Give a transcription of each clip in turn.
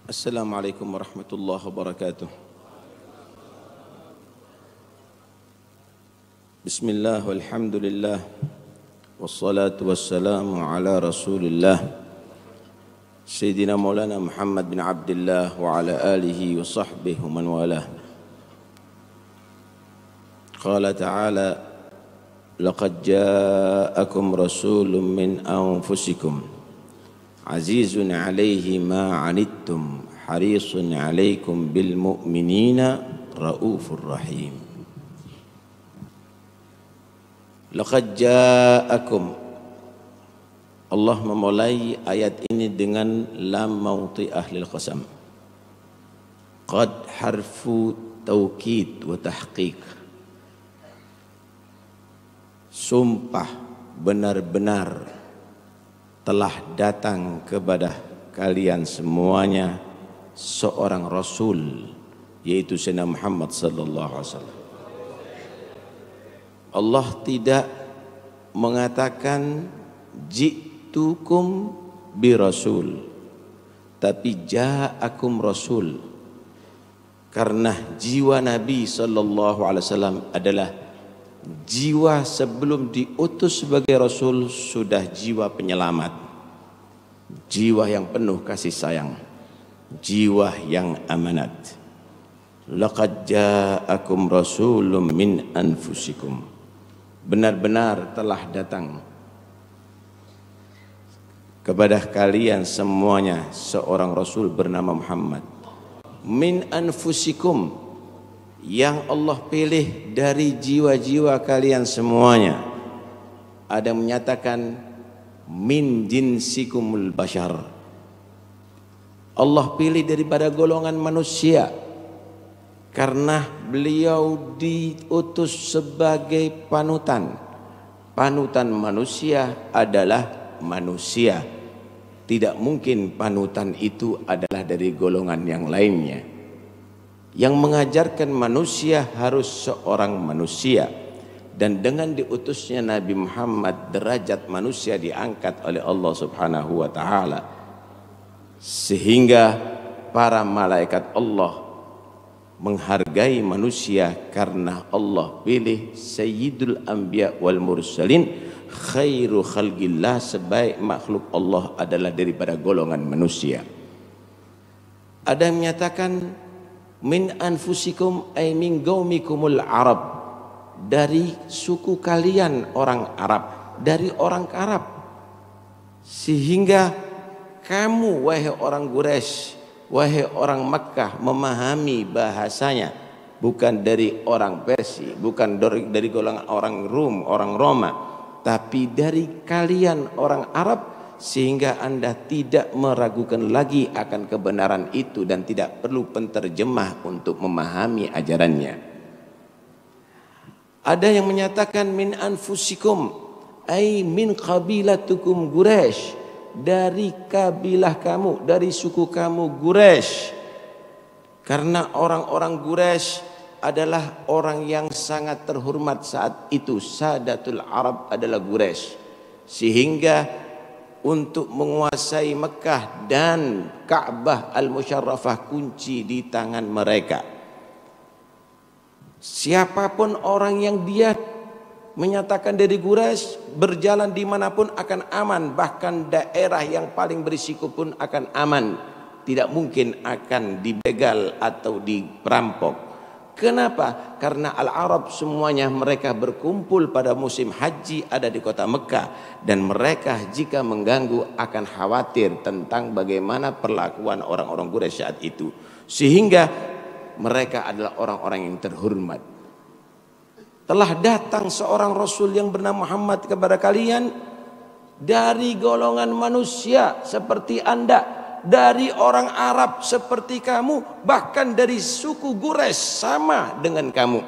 Assalamualaikum warahmatullahi wabarakatuh. Bismillah walhamdulillah wassalatu wassalamu ala rasulillah Sayyidina Maulana Muhammad bin Abdullah wa ala alihi wa sahbihi wa man walah. Qala ta'ala laqad ja'akum rasulun min anfusikum azizun alaihi ma anittum harisun alaikum bil mu'minina raufur rahim. Laqad ja'akum, Allah memulai ayat ini dengan lam mauti ahlil qasam. Qad harfu taukid wa tahqiq. Sumpah benar-benar telah datang kepada kalian semuanya seorang Rasul, yaitu Sayyidina Muhammad sallallahu alaihi wasallam. Allah tidak mengatakan ji'tukum bi rasul, tapi ja'akum rasul, karena jiwa Nabi sallallahu alaihi wasallam adalah jiwa sebelum diutus sebagai Rasul sudah jiwa penyelamat, jiwa yang penuh kasih sayang, jiwa yang amanat. Laqad ja'akum rasulun min anfusikum, benar-benar telah datang kepada kalian semuanya seorang Rasul bernama Muhammad. Min anfusikum, yang Allah pilih dari jiwa-jiwa kalian semuanya. Ada yang menyatakan min jinsikumul bashar, Allah pilih daripada golongan manusia, karena beliau diutus sebagai panutan. Panutan manusia adalah manusia, tidak mungkin panutan itu adalah dari golongan yang lainnya. Yang mengajarkan manusia harus seorang manusia, dan dengan diutusnya Nabi Muhammad derajat manusia diangkat oleh Allah Subhanahu wa taala, sehingga para malaikat Allah menghargai manusia karena Allah pilih Sayyidul Anbiya wal Mursalin, khairu khalqillah, sebaik makhluk Allah adalah daripada golongan manusia. Ada yang menyatakan min anfusikum ay min qaumikumul Arab, dari suku kalian orang Arab, dari orang Arab, sehingga kamu wahai orang Quraisy, wahai orang Makkah memahami bahasanya, bukan dari orang Persia, bukan dari golongan orang Rum, orang Roma, tapi dari kalian orang Arab, sehingga Anda tidak meragukan lagi akan kebenaran itu dan tidak perlu penterjemah untuk memahami ajarannya. Ada yang menyatakan min anfusikum ay min qabilatukum Quraisy, dari kabilah kamu, dari suku kamu Quraisy, karena orang-orang Quraisy adalah orang yang sangat terhormat saat itu. Sadatul Arab adalah Quraisy, sehingga untuk menguasai Mekah dan Ka'bah al-Musyarrafah kunci di tangan mereka. Siapapun orang yang dia menyatakan dari Quraisy, berjalan dimanapun akan aman, bahkan daerah yang paling berisiko pun akan aman, tidak mungkin akan dibegal atau diperampok. Kenapa? Karena Al-Arab semuanya mereka berkumpul pada musim haji ada di kota Mekah, dan mereka jika mengganggu akan khawatir tentang bagaimana perlakuan orang-orang Quraisy saat itu, sehingga mereka adalah orang-orang yang terhormat. Telah datang seorang Rasul yang bernama Muhammad kepada kalian dari golongan manusia seperti Anda, dari orang Arab seperti kamu, bahkan dari suku Quraisy sama dengan kamu.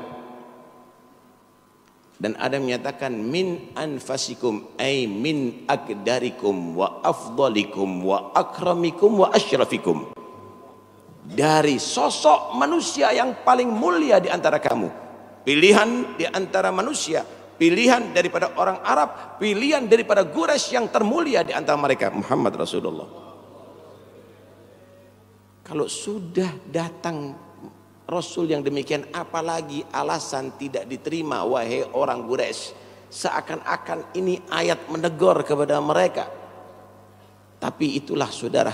Dan ada yang menyatakan min anfasikum ay min akdarikum wa afdalikum wa akramikum wa asyrafikum, dari sosok manusia yang paling mulia di antara kamu, pilihan di antara manusia, pilihan daripada orang Arab, pilihan daripada Quraisy yang termulia di antara mereka Muhammad Rasulullah. Kalau sudah datang Rasul yang demikian, apalagi alasan tidak diterima wahai orang Quraisy. Seakan-akan ini ayat menegur kepada mereka. Tapi itulah saudara,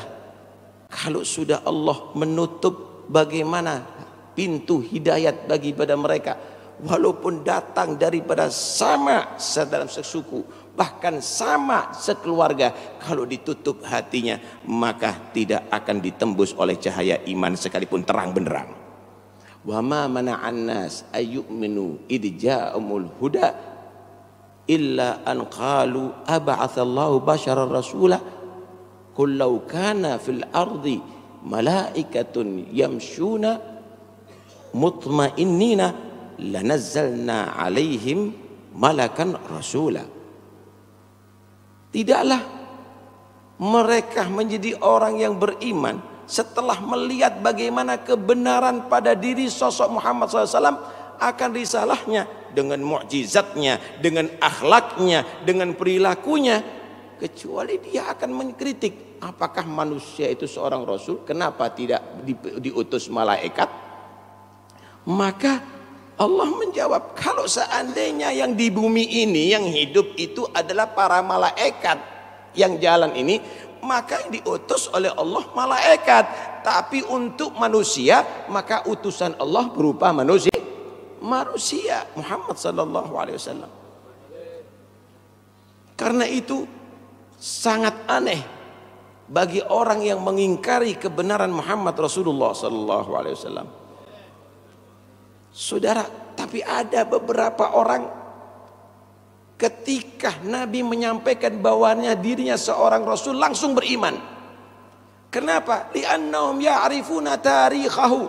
kalau sudah Allah menutup bagaimana pintu hidayat bagi pada mereka, walaupun datang daripada sama dalam sesuku, bahkan sama sekeluarga, kalau ditutup hatinya maka tidak akan ditembus oleh cahaya iman sekalipun terang benderang. Wa ma mana'an nas ayyuminu id ja'umul huda illa an qalu ab'atsallahu basyaran rasula qul law kana fil ardi malaikatun yamshuna mutmainnina lanazzalna alaihim malakan rasula. Tidaklah mereka menjadi orang yang beriman setelah melihat bagaimana kebenaran pada diri sosok Muhammad SAW, akan risalahnya, dengan mukjizatnya, dengan akhlaknya, dengan perilakunya, kecuali dia akan mengkritik, apakah manusia itu seorang rasul, kenapa tidak diutus malaikat? Maka Allah menjawab, kalau seandainya yang di bumi ini yang hidup itu adalah para malaikat yang jalan ini, maka yang diutus oleh Allah malaikat. Tapi untuk manusia, maka utusan Allah berupa manusia Muhammad sallallahu alaihi wasallam. Karena itu sangat aneh bagi orang yang mengingkari kebenaran Muhammad Rasulullah sallallahu alaihi wasallam. Saudara, tapi ada beberapa orang ketika Nabi menyampaikan bahwanya dirinya seorang Rasul langsung beriman. Kenapa? Li'annahum ya'rifuna tarikhahu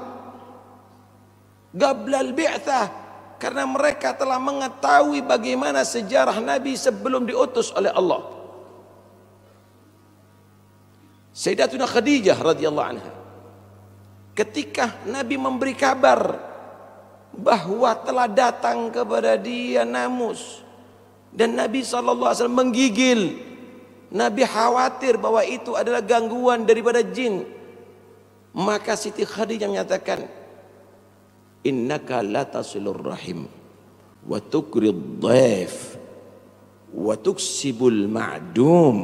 qabla al-bi'tsah. Karena mereka telah mengetahui bagaimana sejarah Nabi sebelum diutus oleh Allah. Sayyidatuna Khadijah radhiyallahu anha, ketika Nabi memberi kabar bahwa telah datang kepada dia namus, dan Nabi SAW menggigil, Nabi khawatir bahwa itu adalah gangguan daripada jin, maka Siti Khadijah menyatakan, innaka latasilur rahim wa tukrid dhaif wa tuksibul ma'dum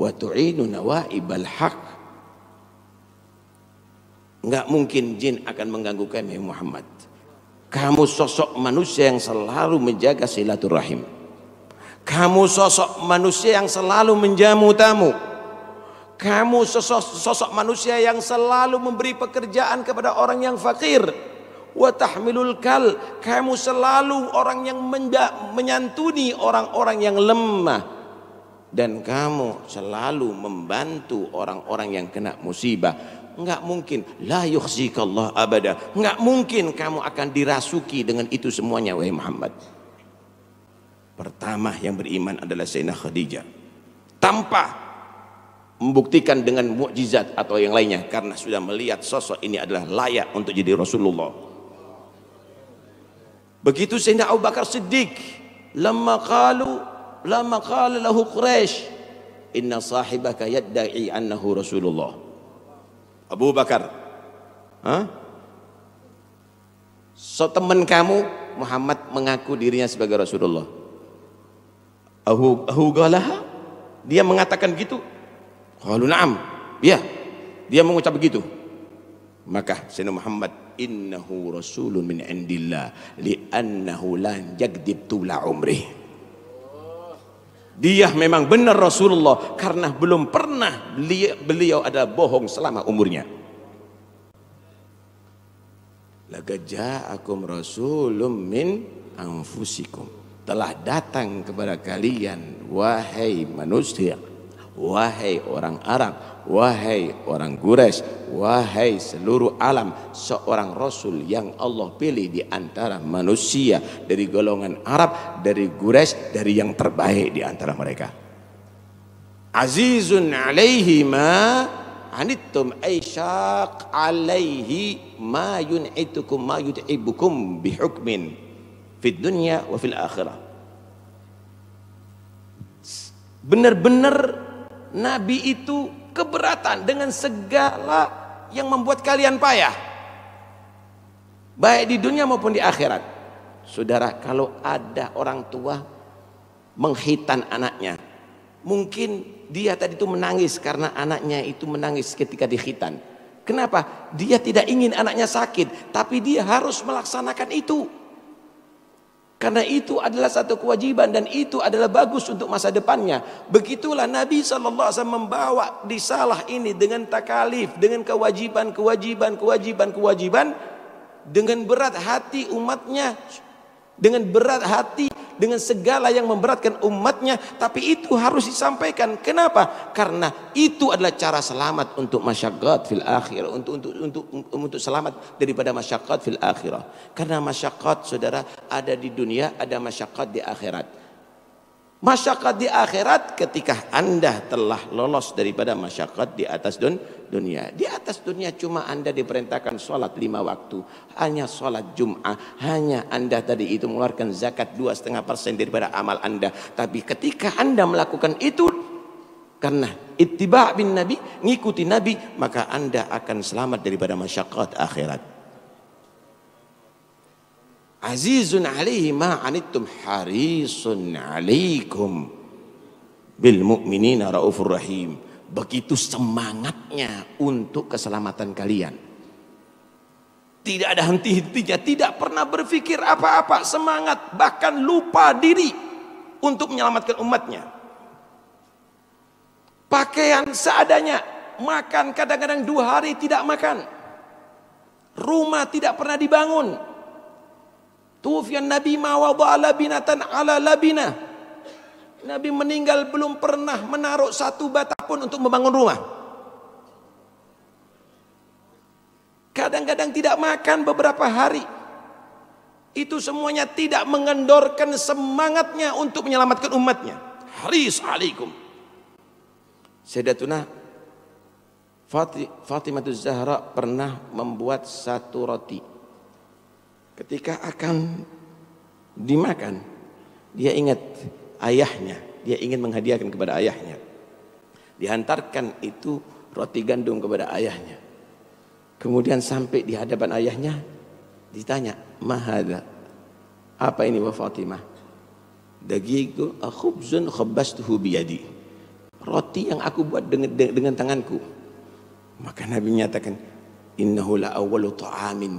wa tu'inu nawaibal haq. Enggak mungkin jin akan mengganggu kami Muhammad. Kamu sosok manusia yang selalu menjaga silaturahim. Kamu sosok manusia yang selalu menjamu tamu. Kamu sosok manusia yang selalu memberi pekerjaan kepada orang yang fakir. Wa tahmilul kal, kamu selalu orang yang menyantuni orang-orang yang lemah. Dan kamu selalu membantu orang-orang yang kena musibah. Enggak mungkin, la yukhzikallah abada. Enggak mungkin kamu akan dirasuki dengan itu semuanya wahai Muhammad. Pertama yang beriman adalah Sayyidah Khadijah, tanpa membuktikan dengan mukjizat atau yang lainnya, karena sudah melihat sosok ini adalah layak untuk jadi Rasulullah. Begitu Sayyidina Abu Bakar Siddiq, lama qala lahu Quraisy, inna sahibaka yadda'i annahu Rasulullah. Abu Bakar, so teman kamu Muhammad mengaku dirinya sebagai Rasulullah. Ahu galaha, dia mengatakan gitu. Qalu na'am, ya, dia mengucap begitu. Maka Sayyidina Muhammad, innahu rasulun min indillah li'annahu lan yakdzib tula umrih. Dia memang benar Rasulullah karena belum pernah beliau adalah bohong selama umurnya. Laqad ja'akum rasulun min anfusikum, telah datang kepada kalian wahai manusia, wahai orang Arab, wahai orang Quraisy, wahai seluruh alam, seorang Rasul yang Allah pilih di antara manusia, dari golongan Arab, dari Quraisy, dari yang terbaik di antara mereka. Azizun alaihi ma anittum aisyaq alaihi ma yun'itukum ma yut'ibukum bihukmin fid dunya wa fil akhirah. Benar-benar Nabi itu keberatan dengan segala yang membuat kalian payah, baik di dunia maupun di akhirat. Saudara, kalau ada orang tua menghitan anaknya, mungkin dia tadi itu menangis karena anaknya itu menangis ketika dikhitan. Kenapa? Dia tidak ingin anaknya sakit, tapi dia harus melaksanakan itu. Karena itu adalah satu kewajiban dan itu adalah bagus untuk masa depannya. Begitulah Nabi SAW membawa risalah ini dengan takalif, dengan kewajiban, dengan berat hati umatnya, dengan berat hati, dengan segala yang memberatkan umatnya, tapi itu harus disampaikan. Kenapa? Karena itu adalah cara selamat untuk masyaqqat fil akhirah, untuk selamat daripada masyaqqat fil akhirah. Karena masyaqqat, saudara, ada di dunia, ada masyaqqat di akhirat. Masyaqqat di akhirat ketika Anda telah lolos daripada masyaqqat di atas dunia. Di atas dunia cuma Anda diperintahkan sholat 5 waktu, hanya sholat Jum'ah, hanya Anda tadi itu mengeluarkan zakat 2,5% daripada amal Anda. Tapi ketika Anda melakukan itu karena ittiba' bin Nabi, ngikuti Nabi, maka Anda akan selamat daripada masyaqqat akhirat. Azizun alaihi ma anittum harisun alaikum bil mu'minina raufur rahim. Begitu semangatnya untuk keselamatan kalian. Tidak ada henti-hentinya, tidak pernah berpikir apa-apa, semangat, bahkan lupa diri untuk menyelamatkan umatnya. Pakaian seadanya, makan kadang-kadang 2 hari tidak makan. Rumah tidak pernah dibangun. Tufian Nabi ma wada'a labinatan ala labinah. Nabi meninggal belum pernah menaruh satu bata pun untuk membangun rumah. Kadang-kadang tidak makan beberapa hari. Itu semuanya tidak mengendorkan semangatnya untuk menyelamatkan umatnya. Haris alaikum. Sayyidatuna Fatimah Zahra pernah membuat satu roti. Ketika akan dimakan, dia ingat ayahnya, dia ingin menghadiahkan kepada ayahnya. Dihantarkan itu roti gandum kepada ayahnya. Kemudian sampai di hadapan ayahnya, ditanya, "Mahadha?" Apa ini wa Fatimah? "Dagigu khubzun khabbastuhu biyadi." Roti yang aku buat dengan tanganku. Maka Nabi menyatakan, "Innahu la awwalu ta'amin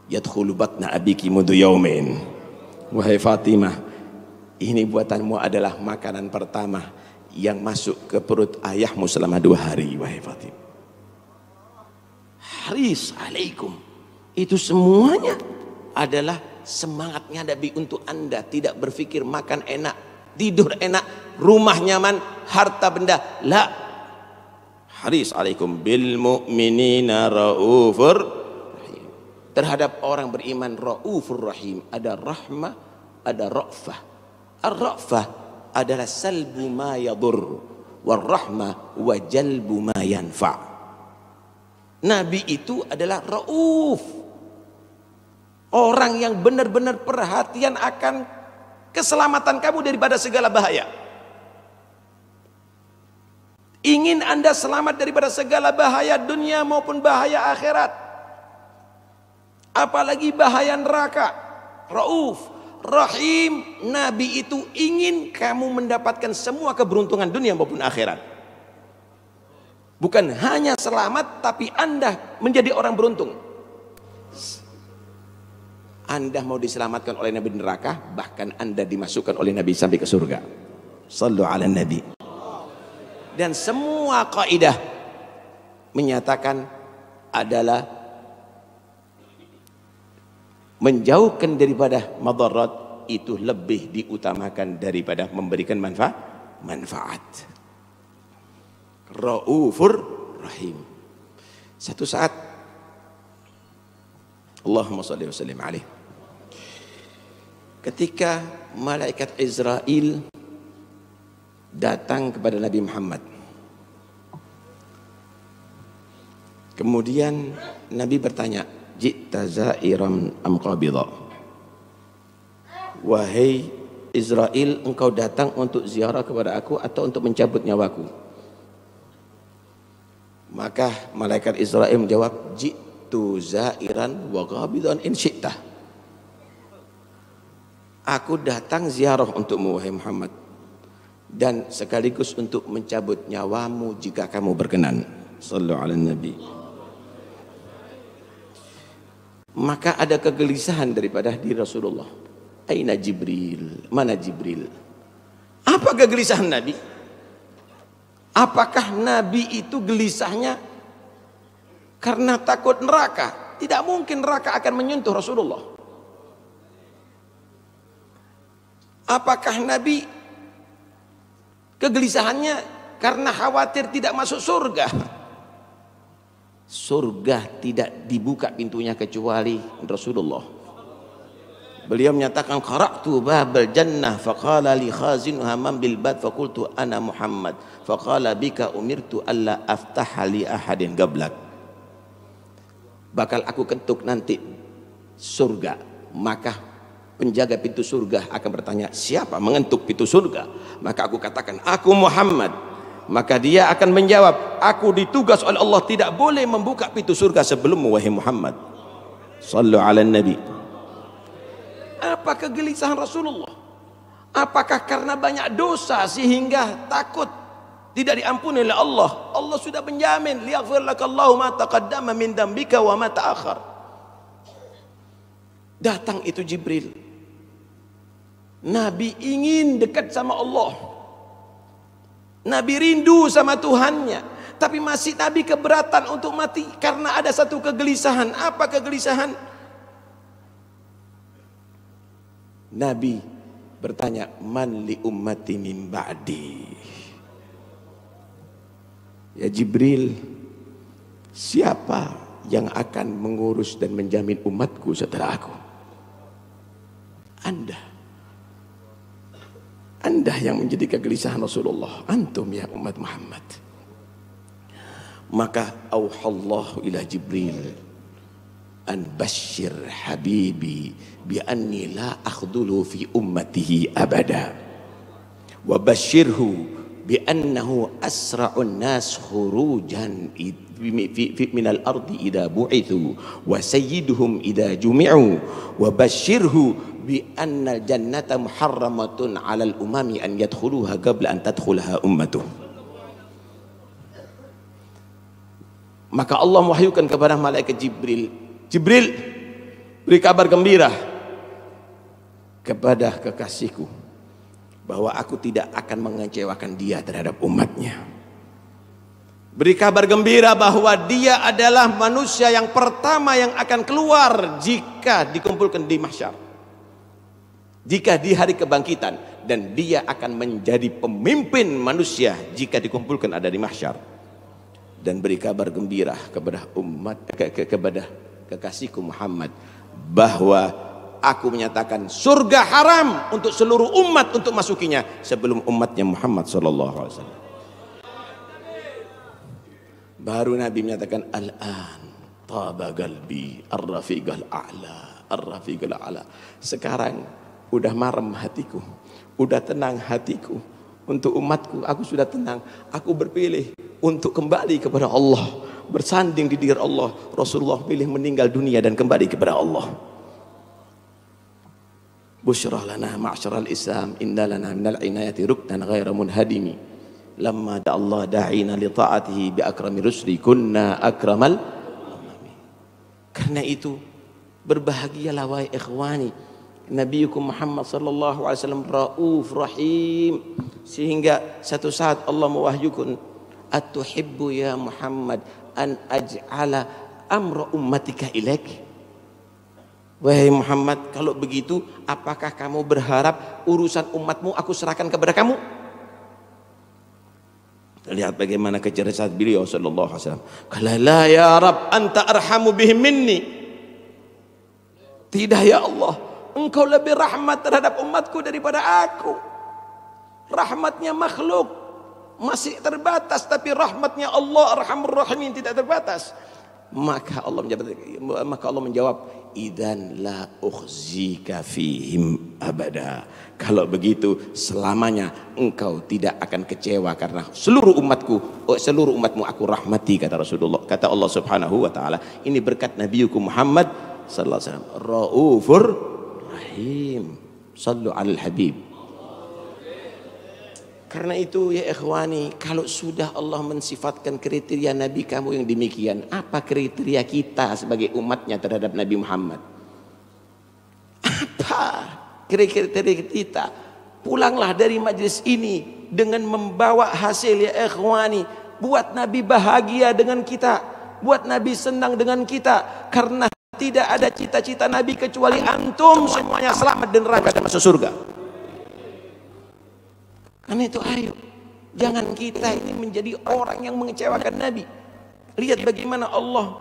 yadkhulu batna abiki mundu yaumin." Wahai Fatimah, ini buatanmu adalah makanan pertama yang masuk ke perut ayahmu selama 2 hari. Wahai Fatimah, haris alaikum. Itu semuanya adalah semangatnya Nabi untuk Anda. Tidak berpikir makan enak, tidur enak, rumah nyaman, harta benda. La. Haris alaikum bil mu'minina raufur. Terhadap orang beriman raufur rahim. Ada rahmah, ada ra'fah. Ar-ra'fah adalah salbu ma yadur, war rahmah wa jalbu ma yanfa'. Nabi itu adalah rauf, orang yang benar-benar perhatian akan keselamatan kamu daripada segala bahaya. Ingin Anda selamat daripada segala bahaya dunia maupun bahaya akhirat, apalagi bahaya neraka. Rauf, rahim. Nabi itu ingin kamu mendapatkan semua keberuntungan dunia maupun akhirat. Bukan hanya selamat, tapi Anda menjadi orang beruntung. Anda mau diselamatkan oleh Nabi neraka, bahkan Anda dimasukkan oleh Nabi sampai ke surga. Sallu ala Nabi. Dan semua kaidah menyatakan adalah menjauhkan daripada madarat itu lebih diutamakan daripada memberikan manfaat. Raufur rahim. Satu saat, Allahumma shalli wa sallim alaihi, ketika malaikat Israel datang kepada Nabi Muhammad, kemudian Nabi bertanya, "Ji'ta za'iran am qabidha?" Wahai Israel, engkau datang untuk ziarah kepada aku atau untuk mencabut nyawaku? Maka malaikat Israil menjawab, jitu zairan wa ghabidan in syi'ta. Aku datang ziarah untukmu wahai Muhammad, dan sekaligus untuk mencabut nyawamu jika kamu berkenan. Sallu ala nabi. Maka ada kegelisahan daripada diri Rasulullah. Aina Jibril? Mana Jibril? Apa kegelisahan Nabi? Apakah Nabi itu gelisahnya karena takut neraka? Tidak mungkin neraka akan menyentuh Rasulullah. Apakah Nabi kegelisahannya karena khawatir tidak masuk surga? Surga tidak dibuka pintunya kecuali Rasulullah. Beliau menyatakan, qara'tu babal jannah faqala li khazinuha man bil bab faqultu ana Muhammad faqala bika umirtu alla aftaha li ahadin gablak. Bakal aku ketuk nanti surga, maka penjaga pintu surga akan bertanya, siapa mengetuk pintu surga? Maka aku katakan, aku Muhammad. Maka dia akan menjawab, aku ditugas oleh Allah tidak boleh membuka pintu surga sebelum wahai Muhammad. Sallu ala nabi. Apa kegelisahan Rasulullah? Apakah karena banyak dosa sehingga takut tidak diampuni oleh Allah? Allah sudah menjamin, liyaghfir lakallahu ma taqaddama min dambika wa ma ta'akhir. Datang itu Jibril. Nabi ingin dekat sama Allah. Nabi rindu sama Tuhannya, tapi masih Nabi keberatan untuk mati karena ada satu kegelisahan. Apa kegelisahan? Nabi bertanya, man li ummati min ba'di. Ya Jibril, siapa yang akan mengurus dan menjamin umatku setelah aku? Anda yang menjadi kegelisahan Rasulullah, antum ya umat Muhammad. Maka auhallahu ila Jibril an bashir habibi bi anni la akhdulu fi ummatihi abada wa bashirhu bi annahu asra'un nas khurujan min al-ardi idha bu'ithu wa sayyiduhum idha jumi'u wa bashirhu bi anna al-jannata muharramatun 'ala al-umami an yadkhuluha qabla an tadkhulaha ummatuh. Maka Allah mewahyukan kepada malaikat Jibril, Jibril, beri kabar gembira kepada kekasihku bahwa aku tidak akan mengecewakan dia terhadap umatnya. Beri kabar gembira bahwa dia adalah manusia yang pertama yang akan keluar jika dikumpulkan di mahsyar, jika di hari kebangkitan, dan dia akan menjadi pemimpin manusia jika dikumpulkan ada di mahsyar. Dan beri kabar gembira kepada kepada kekasihku Muhammad bahwa aku menyatakan surga haram untuk seluruh umat untuk masukinya sebelum umatnya Muhammad sallallahu alaihi wasallam. Baru Nabi menyatakan, al-an taba qalbi ar-rafiqal a'la, ar-rafiqal a'la. Sekarang udah marem hatiku, udah tenang hatiku untuk umatku. Aku sudah tenang, aku berpilih untuk kembali kepada Allah, bersanding di diri Allah. Rasulullah pilih meninggal dunia dan kembali kepada Allah. Busyra lana ma'syaral Islam, inna lana minal inayati ruknan ghaira munhadimi. Lamma Allah da'ina li ta'atihi bi akrami rusli kunna akramal. Karena itu berbahagialah wahai ikhwani, Nabiukum Muhammad sallallahu alaihi wasallam rauf rahim, sehingga satu saat Allah mewahyukan, atuhibbu ya Muhammad an aj'ala amra ummatika ilaik. Wahai Muhammad, kalau begitu apakah kamu berharap urusan umatmu aku serahkan kepada kamu? Lihat bagaimana kecerdasan beliau sallallahu alaihi wasallam. Qala la ya Rabb anta arhamu bihim minni. Tidak ya Allah, engkau lebih rahmat terhadap umatku daripada aku. Rahmatnya makhluk masih terbatas, tapi rahmatnya Allah Arhamur Rahimin tidak terbatas. Maka Allah menjawab, idzan la ukhzika fihim abada. Kalau begitu selamanya engkau tidak akan kecewa karena seluruh umatmu aku rahmati, kata Rasulullah, kata Allah Subhanahu wa taala. Ini berkat Nabiuku Muhammad sallallahu alaihi wasallam, raufur rahim. Sallu alal habib. Karena itu ya ikhwani, kalau sudah Allah mensifatkan kriteria Nabi kamu yang demikian, apa kriteria kita sebagai umatnya terhadap Nabi Muhammad? Apa kriteria kita? Pulanglah dari majlis ini dengan membawa hasil ya ikhwani. Buat Nabi bahagia dengan kita, buat Nabi senang dengan kita. Karena tidak ada cita-cita Nabi kecuali antum semuanya selamat dan neraka dan masuk surga. Karena itu ayo, jangan kita ini menjadi orang yang mengecewakan Nabi. Lihat bagaimana Allah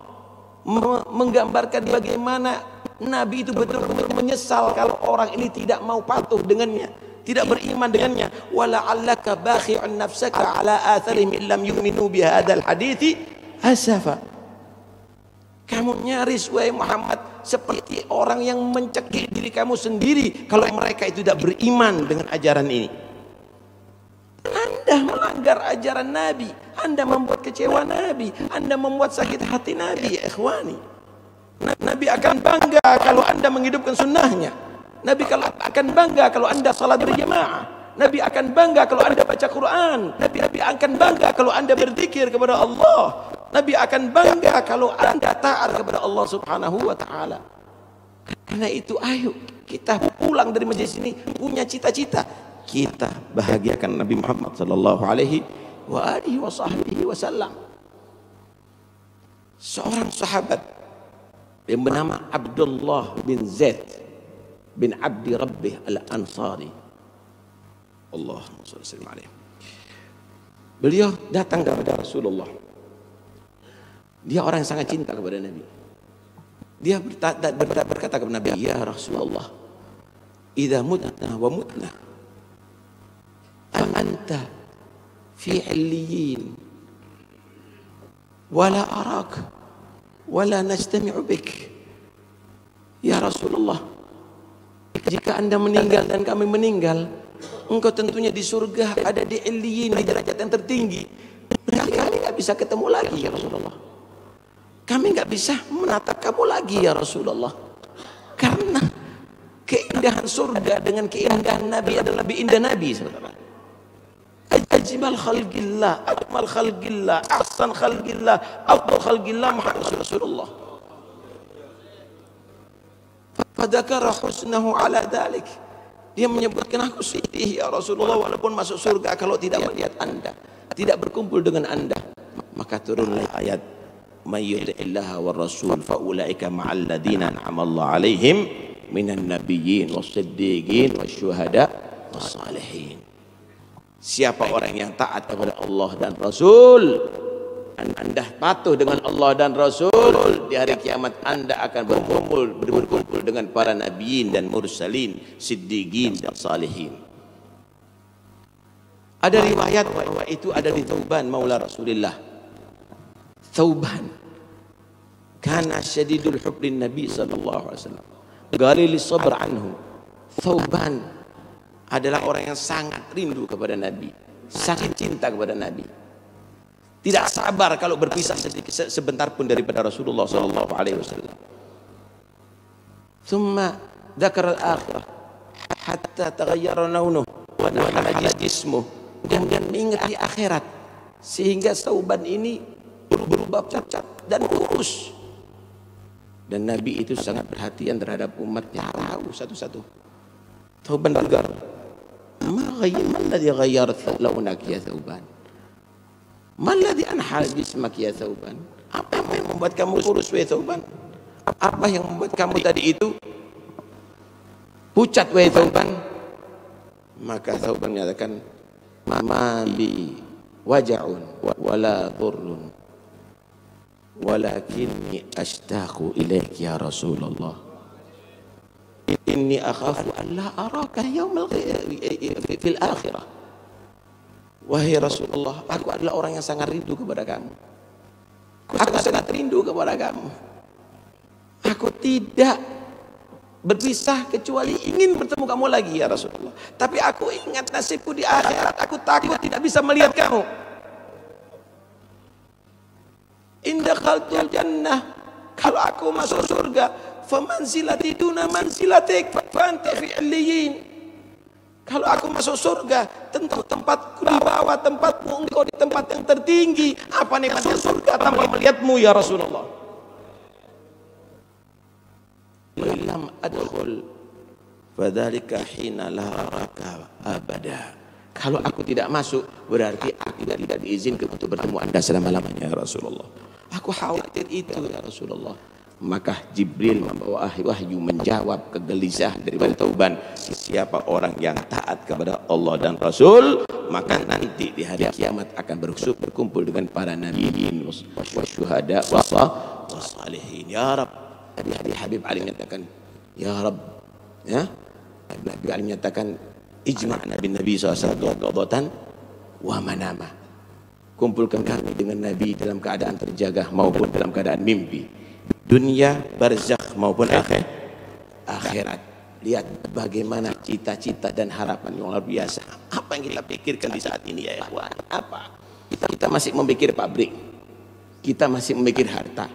menggambarkan bagaimana Nabi itu betul-betul menyesal kalau orang ini tidak mau patuh dengannya, tidak beriman dengannya. Wala'allaka bakhi'un nafsaka ala atharihim illam yu'minu bihadzal hadithi asafa. Kamu nyaris wahai Muhammad seperti orang yang mencekik diri kamu sendiri kalau mereka itu tidak beriman dengan ajaran ini. Anda melanggar ajaran Nabi, Anda membuat kecewa Nabi, Anda membuat sakit hati Nabi ya ikhwani. Nabi akan bangga kalau Anda menghidupkan sunnahnya. Nabi akan bangga kalau Anda salat berjamaah. Nabi akan bangga kalau Anda baca Quran. Nabi akan bangga kalau Anda berzikir kepada Allah. Nabi akan bangga kalau Anda taat kepada Allah Subhanahu wa taala. Karena itu ayo kita pulang dari majelis ini punya cita-cita. Kita bahagiakan Nabi Muhammad sallallahu alaihi wasallam. Seorang sahabat yang bernama Abdullah bin Zaid bin Abdi Rabbih Al-Ansari. Allahumma shalli wa sallim alaihi. Beliau datang kepada Rasulullah. Dia orang yang sangat cinta kepada Nabi. Dia berkata kepada Nabi, ya Rasulullah, idza mutna wa mutna anta fi illiyin wala arak wala nastami'u bik. Ya Rasulullah, jika Anda meninggal dan kami meninggal, engkau tentunya di surga, ada di illiyin, di derajat yang tertinggi. Kami nggak bisa ketemu lagi ya Rasulullah. Kami nggak bisa menatap kamu lagi ya Rasulullah. Karena keindahan surga dengan keindahan Nabi adalah lebih indah Nabi, saudara. Ajmal khalqillah, akmal khalqillah, ahsan khalqillah, afdal khalqillah Muhammad Rasulullah. Fadzakara husnahu ala dzalik. Dia menyebutkan, aku sedih ya Rasulullah walaupun masuk surga kalau tidak melihat Anda, tidak berkumpul dengan Anda. Maka turunlah ayat, may yuti'illaha war rasul fa ulaika ma'al ladzina an'ama Allah 'alaihim minan nabiyyin was-siddiqin wasyuhada was-salihin. Siapa orang yang taat kepada Allah dan Rasul, Anda patuh dengan Allah dan Rasul, di hari kiamat Anda akan berkumpul dengan para nabiyin dan mursalin, siddiqin dan salihin. Ada riwayat bahwa itu ada di Thauban maula Rasulullah. Thauban kana syadidul hubbin Nabi sallallahu alaihi wasallam. Ghalil sabr anhu. Thauban adalah orang yang sangat rindu kepada Nabi, sangat cinta kepada Nabi. Tidak sabar kalau berpisah sebentar pun daripada Rasulullah sallallahu alaihi wasallam. Thumma dzakara al-akhirah hatta taghayyara launuhu wa nakhala jismuhu. Kemudian mengingat di akhirat sehingga Thauban ini berubah cacat dan kurus. Dan Nabi itu sangat perhatian terhadap umatnya, tahu satu-satu. Thauban tegar. Ma alladhi ghayyara launak ya Thauban? Ma alladhi anha jismak ya Thauban? Apa yang membuat kamu kurus wahai Thauban? Apa yang membuat kamu tadi itu pucat wahai Thauban? Maka Thauban menyatakan, ma bi waja'un wala dhurrun walakinni ashtaqu ilaik ya Rasulullah. Inni akhafu an la araka yaumal fil akhirah. Wahai Rasulullah, aku adalah orang yang sangat rindu kepada kamu. Aku sangat rindu kepada kamu. Aku tidak berpisah kecuali ingin bertemu kamu lagi ya Rasulullah. Tapi aku ingat nasibku di akhirat. Aku takut tidak bisa melihat kamu. Indah khaltul jannah, kalau aku masuk surga, famanzilati duna manzilatik fanti fi illiyin. Kalau aku masuk surga, tentu tempatku di bawah tempatmu, engkau di tempat yang tertinggi. Apa nih masuk surga tanpa melihatmu ya Rasulullah? Lam adkhul fadzalika hina la araka abada. Kalau aku tidak masuk, berarti aku tidak diizinkan untuk bertemu Anda selama-lamanya ya Rasulullah. Aku khawatir itu ya Rasulullah. Maka Jibril membawa wahyu menjawab kegelisahan daripada Tauban. Siapa orang yang taat kepada Allah dan Rasul, maka nanti di hari kiamat akan berkumpul dengan para nabiin wasyuhada wasalihin. Ya Rabb. Tadi Habib Ali menyatakan, ya Rabb, ya. Nabi Ali menyatakan, ijma' Nabi SAW qadatan wa manama. Kumpulkan kami dengan Nabi dalam keadaan terjaga maupun dalam keadaan mimpi, dunia barzakh maupun akhirat. Lihat bagaimana cita-cita dan harapan yang luar biasa. Apa yang kita pikirkan di saat ini ya ikhwan? Apa? Kita masih memikir pabrik, kita masih memikir harta,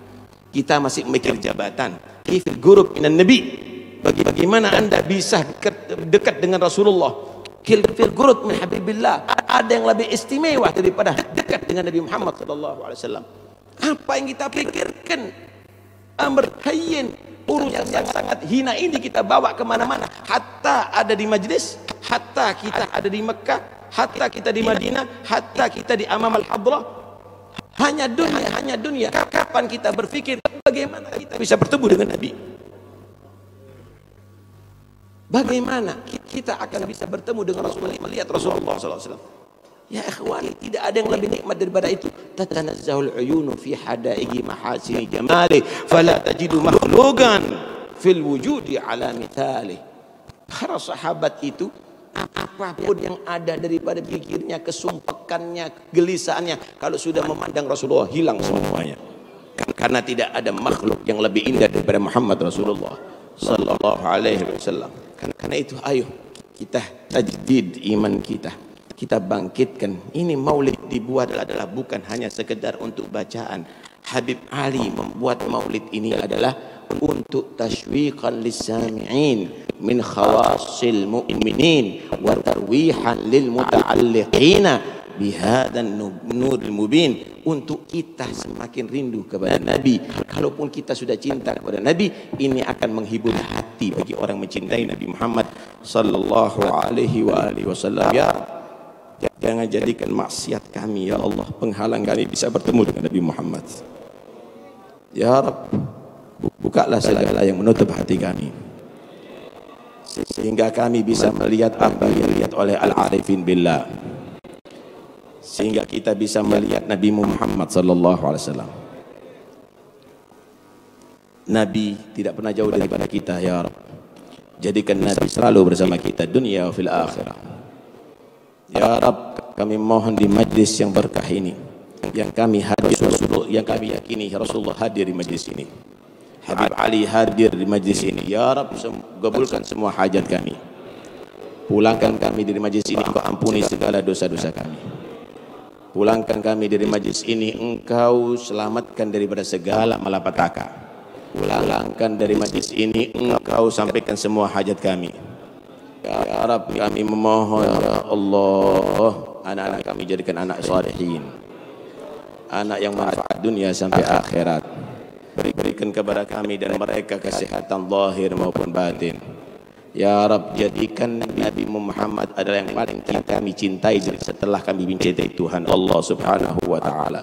kita masih memikir jabatan. Kifil gurub minan nabi. Bagaimana Anda bisa dekat dengan Rasulullah? Fil gurud min habibillah. Ada yang lebih istimewa daripada dekat dengan Nabi Muhammad sallallahu alaihi wasallam. Apa yang kita pikirkan? Amr hayyin, urusan yang sangat hina ini kita bawa kemana-mana. Hatta ada di majlis, hatta kita ada di Mekah, hatta kita di Madinah, hatta kita di Amam al-Hadrah. Hanya dunia. Kapan kita berpikir bagaimana kita bisa bertemu dengan Nabi? Bagaimana kita akan bisa bertemu dengan Rasulullah, melihat Rasulullah SAW? Ya ikhwani, tidak ada yang lebih nikmat daripada itu. Tatanazzahul uyunu fi hadaigi mahasini jamali fala tajidu makhluqan fil wujudi ala mithali. Para sahabat itu, apapun yang ada daripada pikirnya, kesumpekannya, gelisahannya, kalau sudah memandang Rasulullah hilang semuanya. Karena tidak ada makhluk yang lebih indah daripada Muhammad Rasulullah sallallahu alaihi wasallam. Karena itu ayo kita tajdid iman kita. Kita bangkitkan. Ini maulid dibuat adalah bukan hanya sekedar untuk bacaan. Habib Ali membuat maulid ini adalah untuk tashwiqan lis-sami'in min khawasil mu'minin wa tarwihan lil muta'alliqina bihadan nuril mubin. Untuk kita semakin rindu kepada Nabi. Kalaupun kita sudah cinta kepada Nabi, ini akan menghibur hati bagi orang mencintai Nabi Muhammad sallallahu alaihi wasallam. Ya, jangan jadikan maksiat kami ya Allah penghalang kami bisa bertemu dengan Nabi Muhammad. Ya Rabb, bukalah segala yang menutup hati kami sehingga kami bisa melihat apa yang dilihat oleh al-arifin billah, sehingga kita bisa melihat Nabi Muhammad sallallahu alaihi wasallam. Nabi tidak pernah jauh daripada kita ya Rabb. Jadikan Nabi selalu bersama kita dunia fil akhirah. Ya Rabb, kami mohon di majlis yang berkah ini, yang kami hadir Rasulullah, yang kami yakini Rasulullah hadir di majlis ini, Habib Ali hadir di majlis ini. Ya Rabb, kabulkan semua hajat kami. Pulangkan kami dari majlis ini, Engkau ampuni segala dosa-dosa kami. Pulangkan kami dari majlis ini, Engkau selamatkan daripada segala malapetaka. Pulangkan dari majlis ini, Engkau sampaikan semua hajat kami. Ya Rabb, kami memohon ya Allah, anak-anak kami jadikan anak salihin, anak yang manfaat dunia sampai akhirat. Berikan kepada kami dan mereka kesehatan zahir maupun batin. Ya Rabb, jadikan Nabi Muhammad adalah yang paling kami cintai setelah kami mencintai Tuhan Allah Subhanahu wa taala.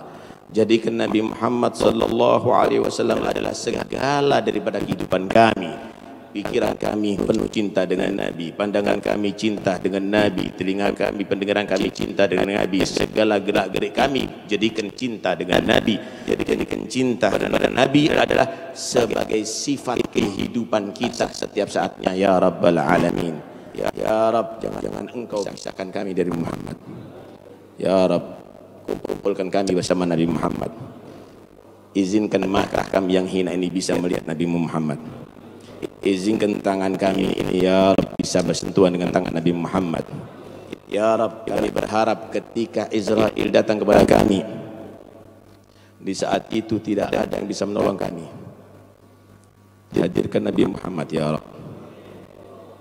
Jadikan Nabi Muhammad sallallahu alaihi wasallam adalah segala daripada kehidupan kami. Pikiran kami penuh cinta dengan Nabi, pandangan kami cinta dengan Nabi, telinga kami, pendengaran kami cinta dengan Nabi, segala gerak-gerik kami jadikan cinta dengan Nabi. Jadikan cinta kepada Nabi adalah sebagai sifat kehidupan kita setiap saatnya ya Rabbal Alamin. Ya Rabb, jangan Engkau pisahkan kami dari Muhammad. Ya Rabb, kumpulkan kami bersama Nabi Muhammad. Izinkan mata kami yang hina ini bisa melihat Nabi Muhammad. Izinkan tangan kami ini ya Rabb bisa bersentuhan dengan tangan Nabi Muhammad. Ya Rabb, kami berharap ketika Israel datang kepada kami, di saat itu tidak ada yang bisa menolong kami. Hadirkan Nabi Muhammad ya Rabb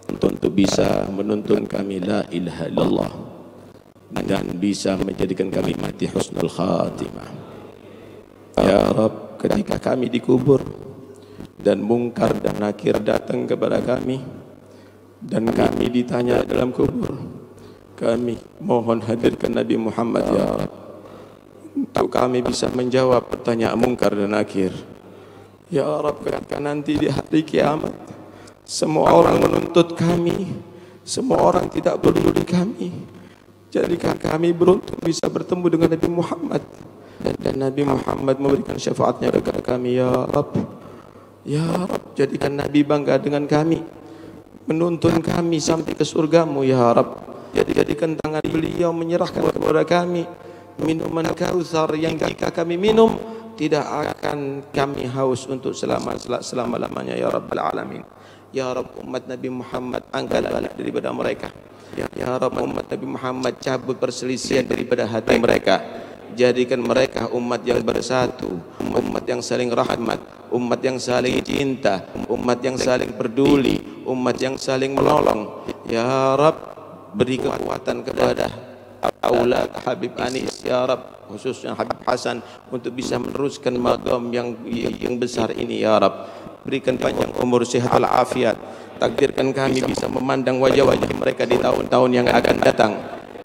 untuk bisa menuntun kami la ilaha illallah dan bisa menjadikan kami mati husnul khatimah. Ya Rabb, ketika kami dikubur dan mungkar dan nakir datang kepada kami dan kami ditanya dalam kubur, kami mohon hadirkan Nabi Muhammad ya Rabb untuk kami bisa menjawab pertanyaan mungkar dan nakir. Ya Rabb, ketika nanti di hari kiamat semua orang menuntut kami, semua orang tidak peduli kami, jadikan kami beruntung bisa bertemu dengan Nabi Muhammad dan Nabi Muhammad memberikan syafaatnya kepada kami ya Rabb. Ya Rabb, jadikan Nabi bangga dengan kami, menuntun kami sampai ke surgamu ya Rabb. Jadikan tangan beliau menyerahkan kepada kami minuman Kautsar yang jika kami minum tidak akan kami haus untuk selama-lamanya ya Rabbal Alamin. Ya Rabb, umat Nabi Muhammad angkatlah daripada mereka. Ya Rabb, umat Nabi Muhammad cabut perselisihan daripada hati mereka. Jadikan mereka umat yang bersatu, umat yang saling rahmat, umat yang saling cinta, umat yang saling peduli, umat yang saling menolong. Ya Rabb, beri kekuatan kepada aulad Habib Anis ya Rabb, khususnya Habib Hasan untuk bisa meneruskan magam yang besar ini ya Rabb. Berikan panjang umur, sehat walafiat. Takdirkan kami bisa memandang wajah-wajah mereka di tahun-tahun yang akan datang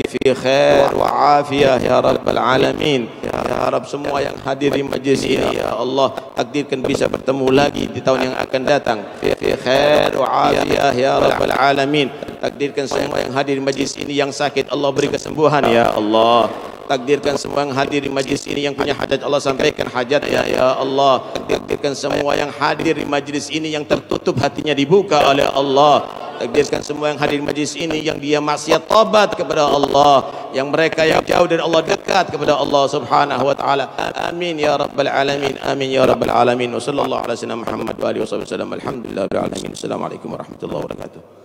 fi khair wa afiyah ya Rabbal Alamin. Ya Rabb, semua yang hadir di majlis ini ya Allah, takdirkan bisa bertemu lagi di tahun yang akan datang fi khair wa afiyah ya Rabbal Alamin. Takdirkan semua yang hadir di majlis ini yang sakit Allah beri kesembuhan ya Allah. Takdirkan semua yang hadir di majlis ini yang punya hajat Allah sampaikan hajatnya ya Allah. Takdirkan semua yang hadir di majlis ini yang tertutup hatinya dibuka oleh Allah. Takdirkan semua yang hadir di majlis ini yang dia maksiat tobat kepada Allah, yang mereka yang jauh dari Allah dekat kepada Allah Subhanahu wa taala. Amin ya Rabbal Alamin. Amin ya Rabbal Alamin. Wa sallallahu ala sayyidina Muhammad wa alihi wasallam. Alhamdulillah rabbil alamin. Assalamualaikum warahmatullahi wabarakatuh.